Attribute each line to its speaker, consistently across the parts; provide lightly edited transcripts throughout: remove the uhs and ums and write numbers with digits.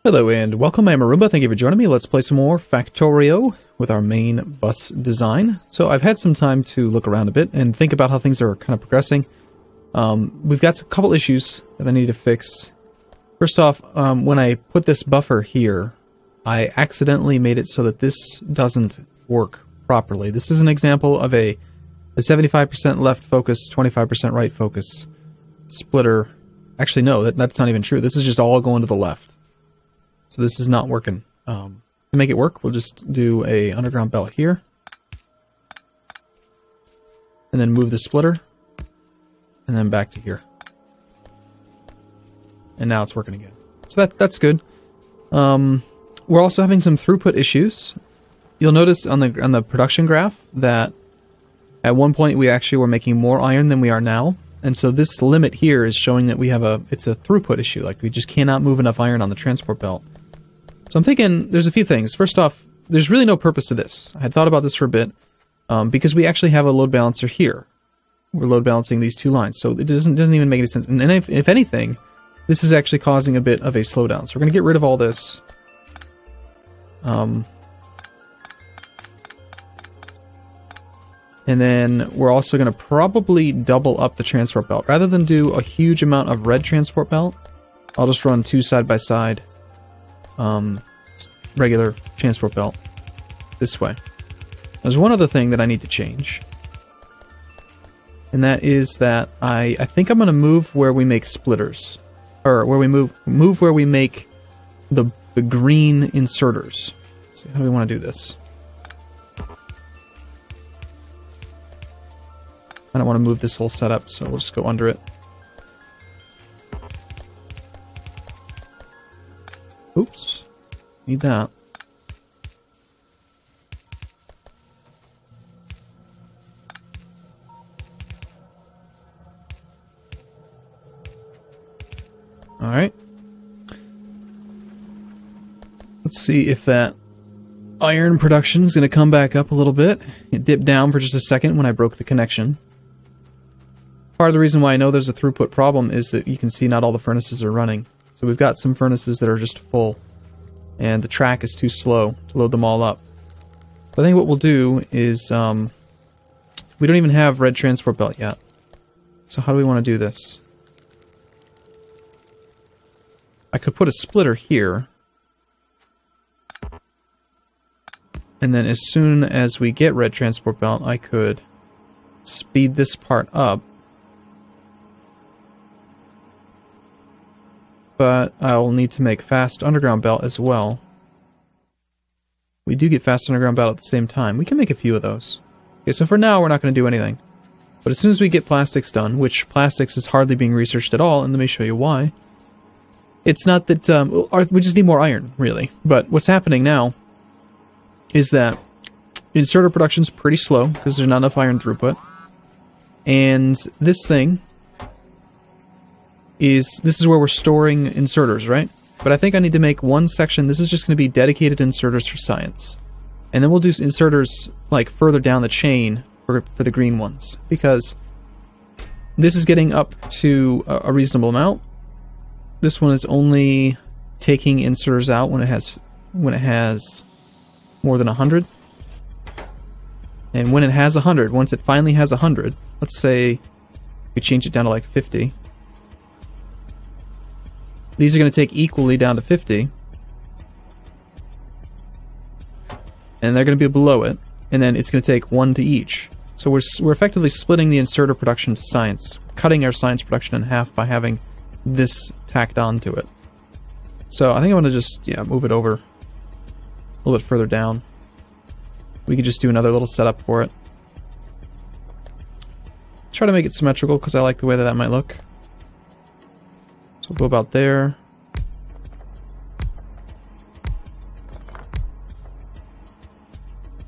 Speaker 1: Hello and welcome, I'm Arumba. Thank you for joining me. Let's play some more Factorio with our main bus design. So I've had some time to look around a bit and think about how things are kind of progressing. We've got a couple issues that I need to fix. First off, when I put this buffer here, I accidentally made it so that this doesn't work properly. This is an example of a 75% left focus, 25% right focus splitter. Actually, no, that's not even true. This is just all going to the left. So this is not working. To make it work, we'll just do a underground belt here. And then move the splitter. And then back to here. And now it's working again. So that's good. We're also having some throughput issues. You'll notice on the production graph that at one point we actually were making more iron than we are now. And so this limit here is showing that it's a throughput issue. Like we just cannot move enough iron on the transport belt. So I'm thinking there's a few things. First off, there's really no purpose to this. I had thought about this for a bit because we actually have a load balancer here. We're load balancing these two lines, so it doesn't even make any sense. And if anything, this is actually causing a bit of a slowdown. So we're going to get rid of all this. And then we're also going to probably double up the transport belt. Rather than do a huge amount of red transport belt, I'll just run two side by side. Regular transport belt this way. There's one other thing that I need to change, and that is that I think I'm going to move where we make splitters, or where we move where we make the green inserters. Let's see, how do we want to do this? I don't want to move this whole setup, so we'll just go under it. Oops. Need that. Alright. Let's see if that iron production is going to come back up a little bit. It dipped down for just a second when I broke the connection. Part of the reason why I know there's a throughput problem is that you can see not all the furnaces are running. So we've got some furnaces that are just full, and the track is too slow to load them all up. So I think what we'll do is, we don't even have red transport belt yet. So how do we want to do this? I could put a splitter here, and then as soon as we get red transport belt, I could speed this part up. But I'll need to make fast underground belt as well. We do get fast underground belt at the same time. We can make a few of those. Okay, so for now we're not going to do anything. But as soon as we get plastics done, which plastics is hardly being researched at all, and let me show you why. It's not that, we just need more iron, really. But what's happening now is that inserter production's pretty slow, because there's not enough iron throughput. And this thing this is where we're storing inserters, right? But I think I need to make one section. This is just going to be dedicated inserters for science. And then we'll do inserters like further down the chain for the green ones, because this is getting up to a reasonable amount. This one is only taking inserters out when it has more than 100. And when it has 100, once it finally has 100, let's say we change it down to like 50. These are going to take equally down to 50. And they're going to be below it. And then it's going to take one to each. So we're effectively splitting the inserter production to science. Cutting our science production in half by having this tacked on to it. So I think I'm going to just, move it over a little bit further down. We could just do another little setup for it. Try to make it symmetrical because I like the way that might look. So we'll go about there.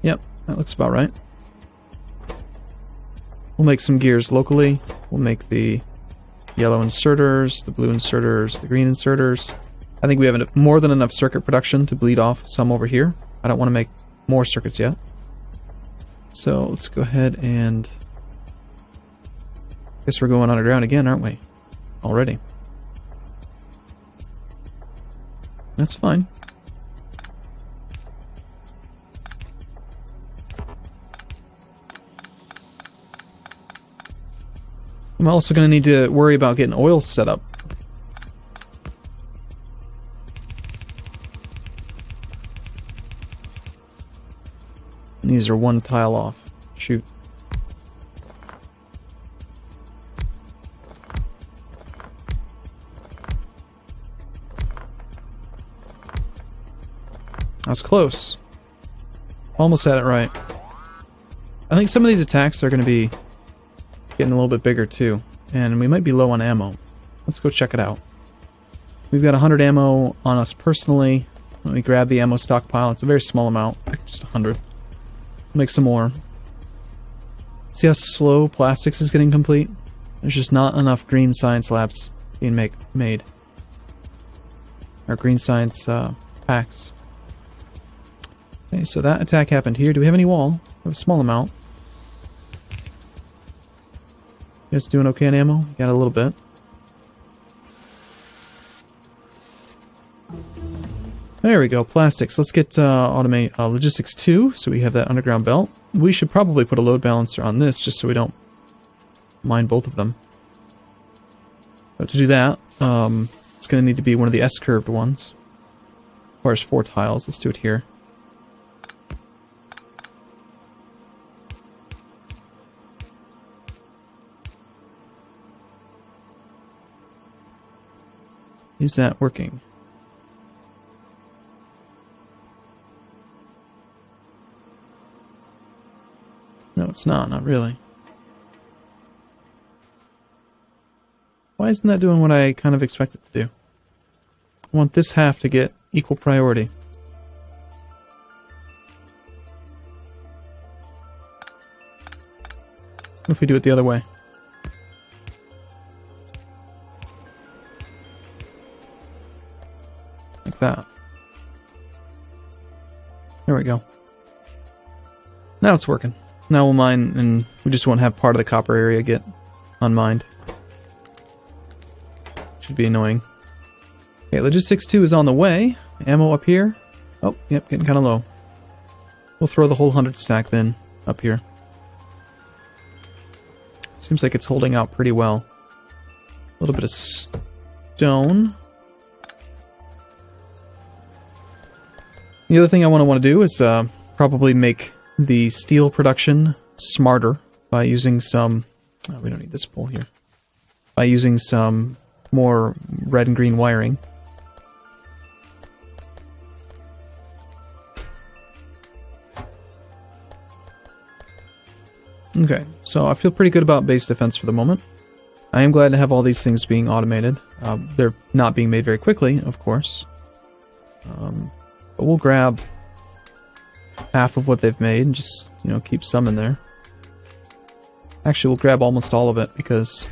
Speaker 1: Yep, that looks about right. We'll make some gears locally. We'll make the yellow inserters, the blue inserters, the green inserters. I think we have more than enough circuit production to bleed off some over here. I don't want to make more circuits yet. So let's go ahead and... guess we're going underground again, aren't we? Already. That's fine. I'm also going to need to worry about getting oil set up. And these are one tile off. Shoot. I was close. Almost had it right. I think some of these attacks are going to be getting a little bit bigger too. And we might be low on ammo. Let's go check it out. We've got 100 ammo on us personally. Let me grab the ammo stockpile. It's a very small amount. Just 100. Make some more. See how slow plastics is getting complete? There's just not enough green science labs being made. Or green science packs. Okay, so that attack happened here. Do we have any wall? We have a small amount. You guys doing okay on ammo? Got a little bit. There we go, plastics. Let's get automate logistics 2, so we have that underground belt. We should probably put a load balancer on this, just so we don't mine both of them. But to do that, it's going to need to be one of the S-curved ones. Requires 4 tiles. Let's do it here. Is that working? No, it's not really. Why isn't that doing what I kind of expect it to do? I want this half to get equal priority. What if we do it the other way? Like that. There we go. Now it's working. Now we'll mine, and we just won't have part of the copper area get unmined. Should be annoying. Okay, logistics 2 is on the way. Ammo up here. Oh, yep, getting kind of low. We'll throw the whole 100 stack then up here. Seems like it's holding out pretty well. A little bit of stone. The other thing I want to do is probably make the steel production smarter by using some... Oh, we don't need this pole here. By using some more red and green wiring. Okay, so I feel pretty good about base defense for the moment. I am glad to have all these things being automated. They're not being made very quickly, of course. But we'll grab half of what they've made and just, you know, keep some in there. Actually, we'll grab almost all of it because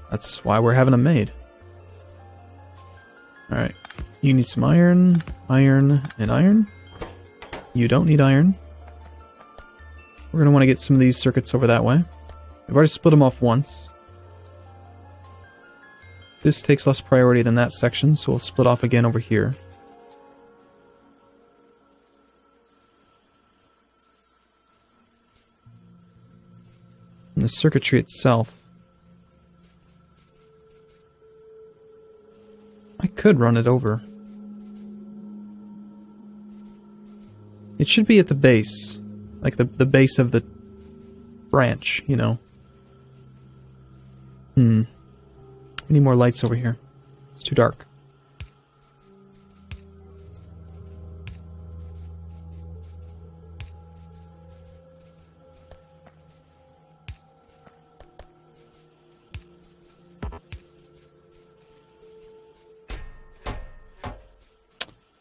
Speaker 1: that's why we're having them made. Alright, you need some iron, iron, and iron. You don't need iron. We're going to want to get some of these circuits over that way. I've already split them off once. This takes less priority than that section, so we'll split off again over here. And the circuitry itself, I could run it over. It should be at the base, like the base of the branch, you know. We need more lights over here. It's too dark.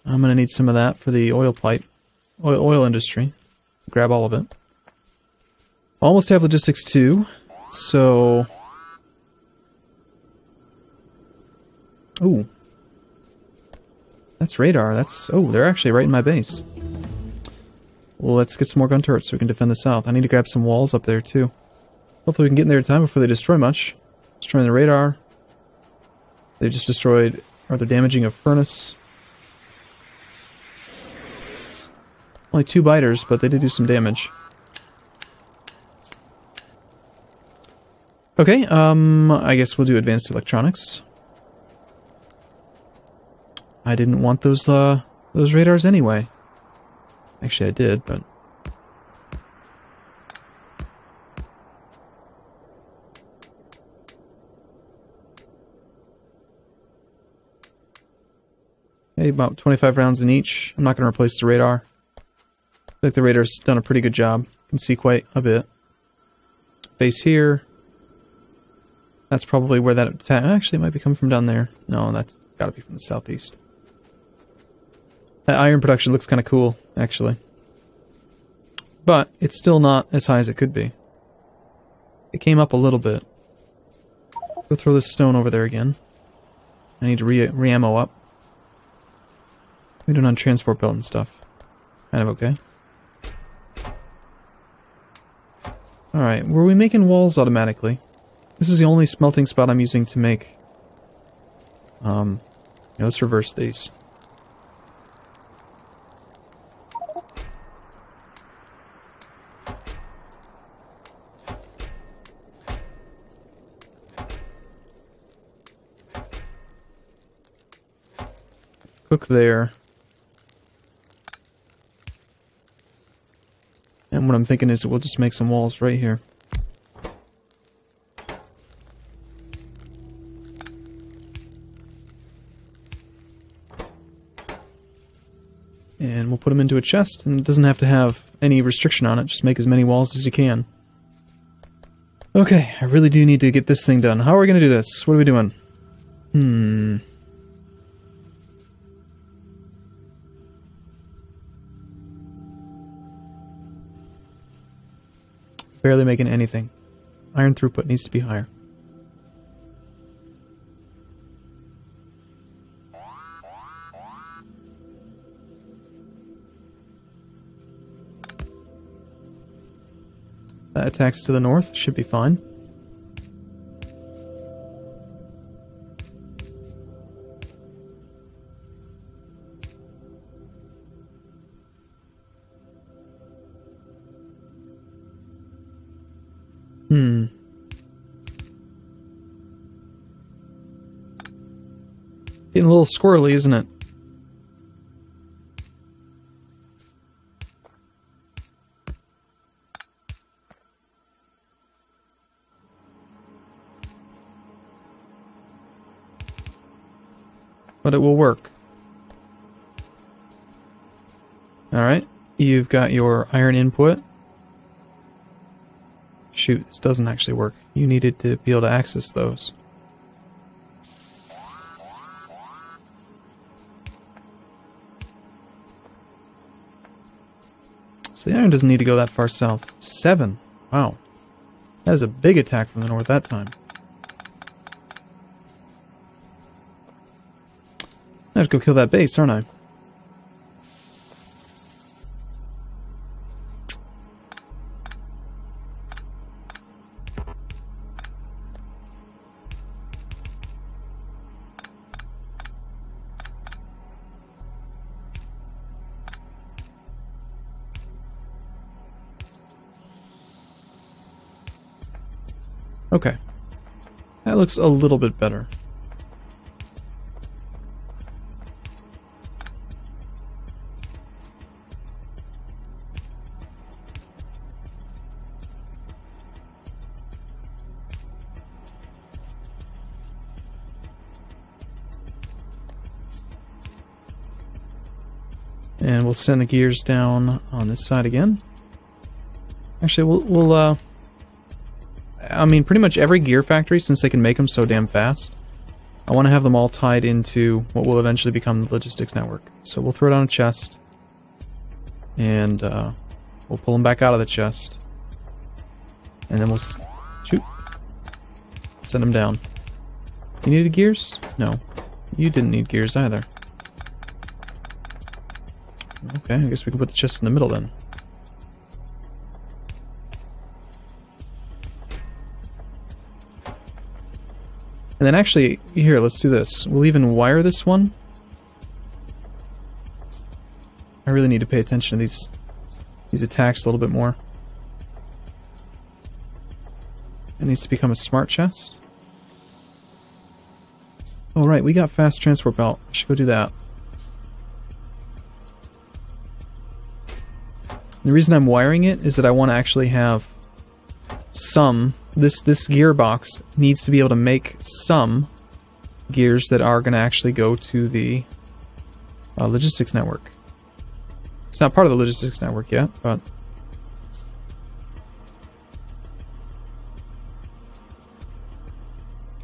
Speaker 1: I'm gonna need some of that for the oil pipe, oil industry. Grab all of it. Almost have logistics 2, so... Ooh. That's radar. That's... Oh, they're actually right in my base. Well, let's get some more gun turrets so we can defend the south. I need to grab some walls up there, too. Hopefully we can get in there in time before they destroy much. Destroying the radar. They just destroyed Or they're damaging a furnace. Only 2 biters, but they did do some damage. Okay, I guess we'll do advanced electronics. I didn't want those radars anyway. Actually, I did, but... Okay, about 25 rounds in each. I'm not going to replace the radar. I think the radar's done a pretty good job. You can see quite a bit. Base here. That's probably where that attack... Actually, it might be coming from down there. No, that's got to be from the southeast. That iron production looks kind of cool, actually. But it's still not as high as it could be. It came up a little bit. Go throw this stone over there again. I need to re-ammo up. We're doing on transport belt and stuff. Kind of okay. Alright, were we making walls automatically? This is the only smelting spot I'm using to make... let's reverse these. Cook there. And what I'm thinking is that we'll just make some walls right here. And we'll put them into a chest, and it doesn't have to have any restriction on it, just make as many walls as you can. Okay, I really do need to get this thing done. How are we going to do this? What are we doing? Barely making anything. Iron throughput needs to be higher. That attacks to the north. Should be fine. Getting a little squirrely, isn't it? But it will work. Alright, you've got your iron input. Shoot, this doesn't actually work. You needed to be able to access those. So the iron doesn't need to go that far south. 7. Wow. That is a big attack from the north that time. I have to go kill that base, aren't I? Okay. That looks a little bit better. And we'll send the gears down on this side again. Actually, we'll I mean, pretty much every gear factory, since they can make them so damn fast, I want to have them all tied into what will eventually become the logistics network. So we'll throw down a chest, and we'll pull them back out of the chest, and then we'll shoot, send them down. You needed gears? No, you didn't need gears either. Okay, I guess we can put the chest in the middle then. And then actually, here, let's do this. We'll even wire this one. I really need to pay attention to these attacks a little bit more. It needs to become a smart chest. Oh right, we got fast transport belt. I should go do that. The reason I'm wiring it is that I want to actually have some... This gearbox needs to be able to make some gears that are going to actually go to the logistics network. It's not part of the logistics network yet, but...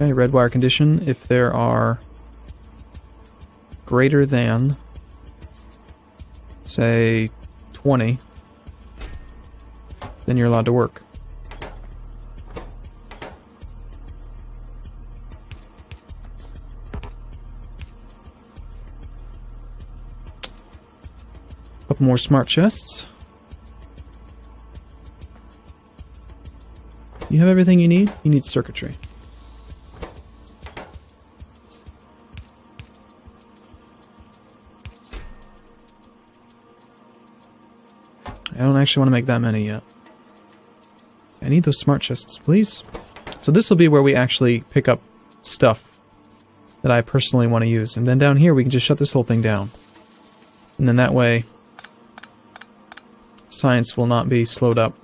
Speaker 1: Okay, red wire condition. If there are greater than, say, 20, then you're allowed to work. Couple more smart chests. You have everything you need? You need circuitry. I don't actually want to make that many yet. I need those smart chests, please. So this will be where we actually pick up stuff that I personally want to use. And then down here we can just shut this whole thing down. And then that way science will not be slowed up.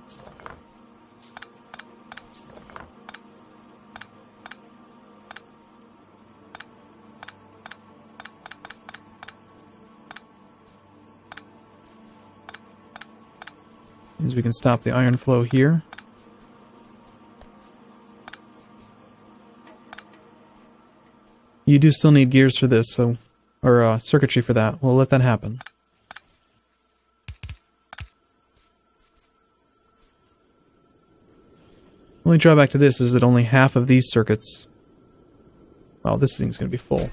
Speaker 1: Means we can stop the iron flow here. You do still need gears for this, so, or circuitry for that. We'll let that happen. Only drawback to this is that only half of these circuits... Well, this thing's going to be full.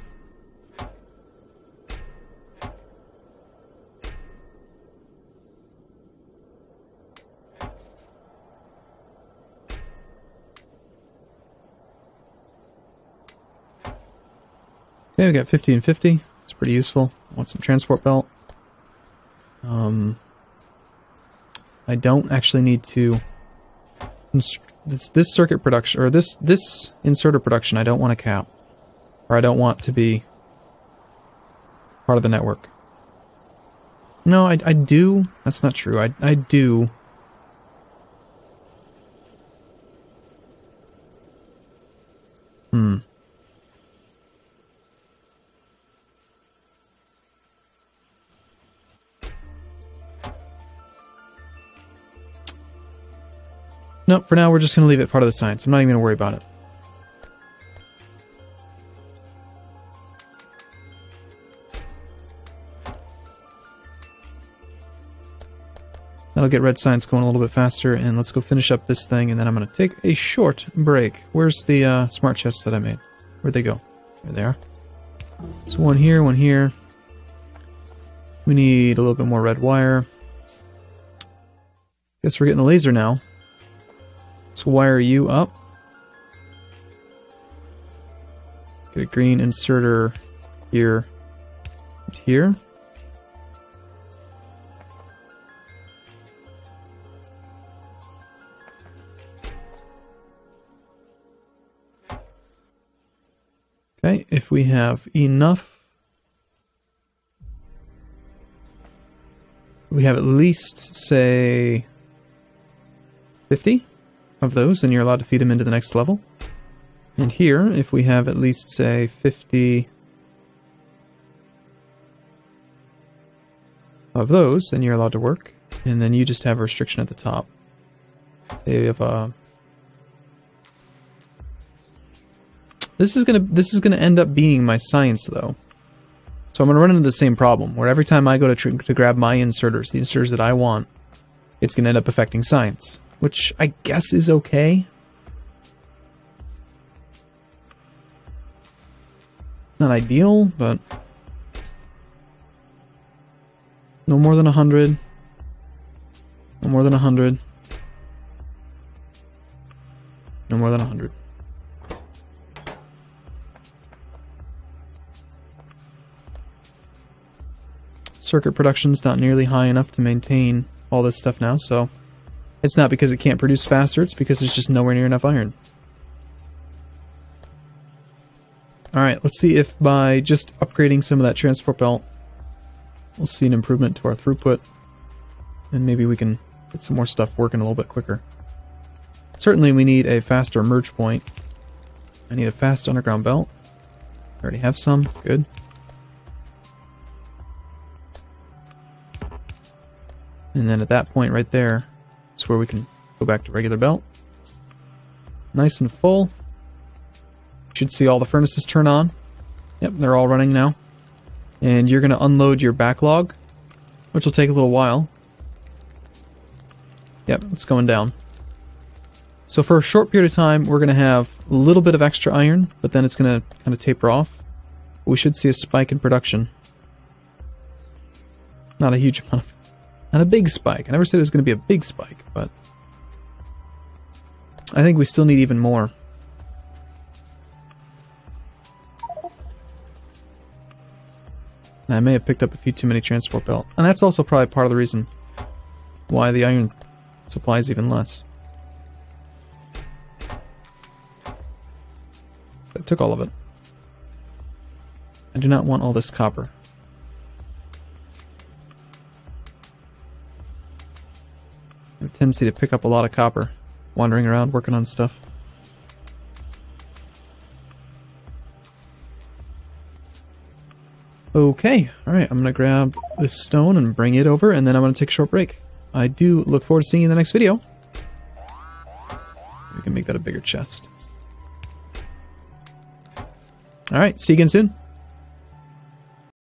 Speaker 1: Okay, we got 50 and 50. It's pretty useful. I want some transport belt. I don't actually need to... This circuit production, or this inserter production, I don't want to cap. Or I don't want to be part of the network. No, I do. That's not true. I do. Nope, for now we're just going to leave it part of the science. I'm not even going to worry about it. That'll get red science going a little bit faster, and let's go finish up this thing, and then I'm going to take a short break. Where's the smart chests that I made? Where'd they go? There they are. So one here, one here. We need a little bit more red wire. Guess we're getting a laser now. Let's wire you up. Get a green inserter here and here. Okay, if we have enough, we have at least, say, 50 of those, and you're allowed to feed them into the next level. And here, if we have at least, say, 50 of those, then you're allowed to work. And then you just have a restriction at the top. Say you have a... This is gonna end up being my science, though. So I'm gonna run into the same problem, where every time I go to grab my inserters, the inserters that I want, it's gonna end up affecting science. Which I guess is okay. Not ideal, but no more than 100. No more than 100. No more than 100. circuit production's not nearly high enough to maintain all this stuff now, so it's not because it can't produce faster, it's because there's just nowhere near enough iron. Alright, let's see if by just upgrading some of that transport belt, we'll see an improvement to our throughput, and maybe we can get some more stuff working a little bit quicker. Certainly we need a faster merge point. I need a fast underground belt. I already have some, good. And then at that point right there, that's where we can go back to regular belt. Nice and full. Should see all the furnaces turn on. Yep, they're all running now. And you're going to unload your backlog, which will take a little while. Yep, it's going down. So for a short period of time, we're going to have a little bit of extra iron, but then it's going to kind of taper off. We should see a spike in production. Not a huge amount of... Not a big spike. I never said it was going to be a big spike, but... I think we still need even more. And I may have picked up a few too many transport belt. And that's also probably part of the reason why the iron supply is even less. I took all of it. I do not want all this copper. I have a tendency to pick up a lot of copper, wandering around working on stuff. Okay, alright, I'm going to grab this stone and bring it over, and then I'm going to take a short break. I do look forward to seeing you in the next video. We can make that a bigger chest. Alright, see you again soon.